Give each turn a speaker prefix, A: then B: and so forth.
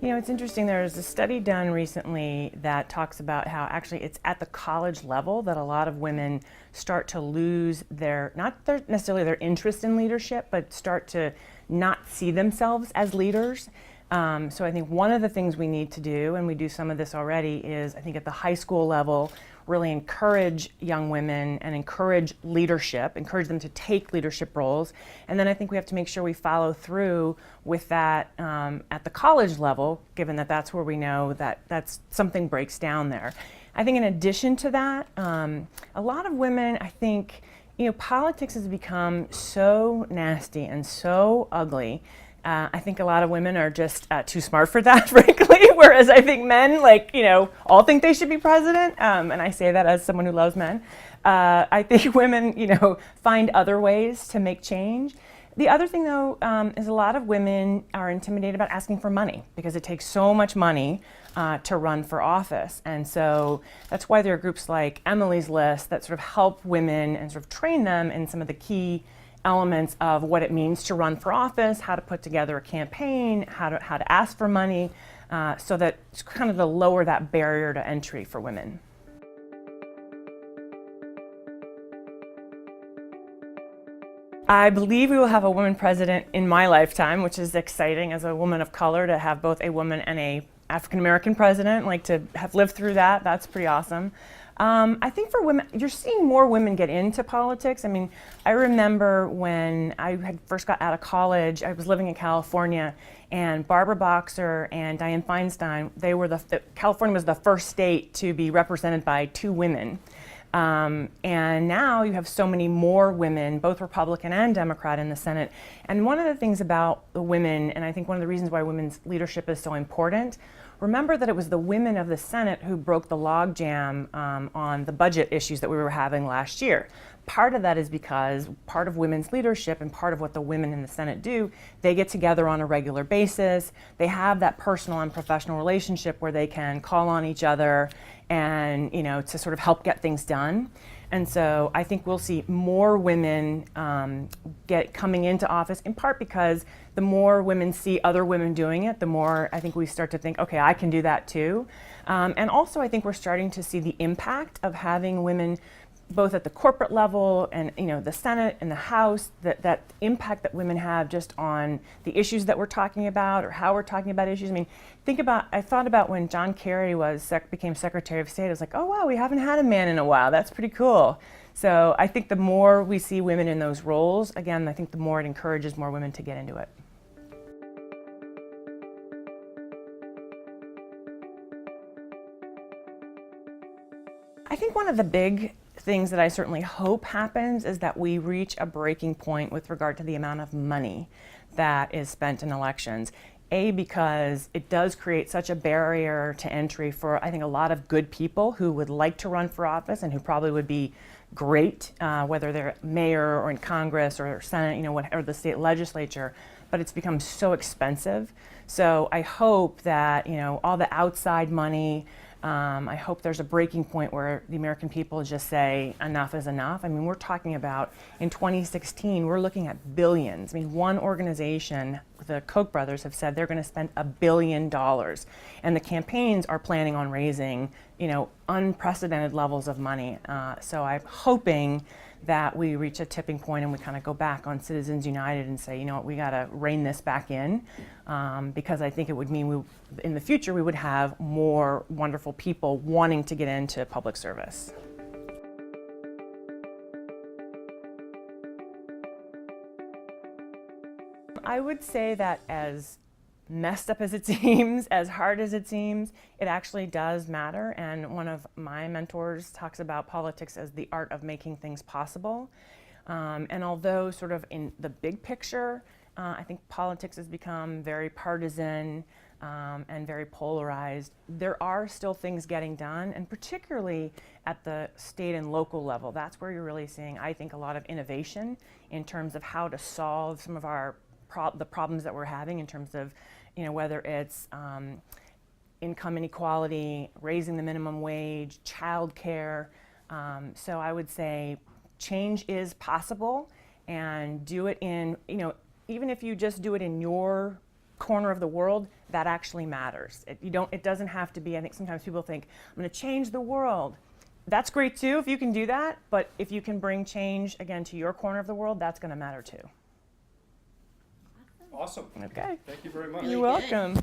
A: You know, it's interesting. There's a study done recently that talks about how actually it's at the college level that a lot of women start to lose their, not their, necessarily their interest in leadership, but start to not see themselves as leaders. So I think one of the things we need to do, and we do some of this already, is I think at the high school level, really encourage young women and encourage leadership, encourage them to take leadership roles. And then I think we have to make sure we follow through with that at the college level, given that that's where we know that something breaks down there. I think in addition to that, a lot of women, I think, politics has become so nasty and so ugly. I think a lot of women are just too smart for that, frankly, whereas I think men, all think they should be president, and I say that as someone who loves men. I think women, find other ways to make change. The other thing, though, is a lot of women are intimidated about asking for money because it takes so much money to run for office. And so that's why there are groups like Emily's List that sort of help women and sort of train them in some of the key elements of what it means to run for office, how to put together a campaign, how to ask for money, so that it's kind of to lower that barrier to entry for women. I believe we will have a woman president in my lifetime, which is exciting as a woman of color to have both a woman and a African American president, like to have lived through that. That's pretty awesome. I think for women, you're seeing more women get into politics. I mean, I remember when I had first got out of college, I was living in California, and Barbara Boxer and Dianne Feinstein, California was the first state to be represented by two women. And now you have so many more women, both Republican and Democrat, in the Senate. And one of the things about the women, and I think one of the reasons why women's leadership is so important, remember that it was the women of the Senate who broke the logjam on the budget issues that we were having last year. Part of that is because part of women's leadership and part of what the women in the Senate do, they get together on a regular basis. They have that personal and professional relationship where they can call on each other and to sort of help get things done. And so I think we'll see more women coming into office, in part because the more women see other women doing it, the more I think we start to think, okay, I can do that too. And also I think we're starting to see the impact of having women both at the corporate level and the Senate and the House, that impact that women have just on the issues that we're talking about or how we're talking about issues. I mean, I thought about when John Kerry became Secretary of State. I was like, oh wow, we haven't had a man in a while. That's pretty cool. So I think the more we see women in those roles, again, I think the more it encourages more women to get into it. I think one of the big things that I certainly hope happens is that we reach a breaking point with regard to the amount of money that is spent in elections. Because it does create such a barrier to entry for, I think, a lot of good people who would like to run for office and who probably would be great, whether they're mayor or in Congress or Senate, or the state legislature, but it's become so expensive. So I hope that, all the outside money, I hope there's a breaking point where the American people just say enough is enough. I mean, we're talking about in 2016, we're looking at billions. I mean, one organization, the Koch brothers, have said they're going to spend $1 billion, and the campaigns are planning on raising, unprecedented levels of money. So I'm hoping that we reach a tipping point and we kind of go back on Citizens United and say, we got to rein this back in, because I think it would mean in the future we would have more wonderful people wanting to get into public service. I would say that as messed up as it seems, as hard as it seems, it actually does matter. And one of my mentors talks about politics as the art of making things possible. And although sort of in the big picture, I think politics has become very partisan and very polarized, there are still things getting done, and particularly at the state and local level. That's where you're really seeing, I think, a lot of innovation in terms of how to solve some of the problems that we're having in terms of whether it's income inequality, raising the minimum wage, childcare. So I would say change is possible, and do it in, even if you just do it in your corner of the world, that actually matters. It doesn't have to be, I think sometimes people think, I'm going to change the world. That's great too if you can do that, but if you can bring change, again, to your corner of the world, that's going to matter too.
B: Awesome.
A: Okay.
B: Thank you very much.
A: You're welcome.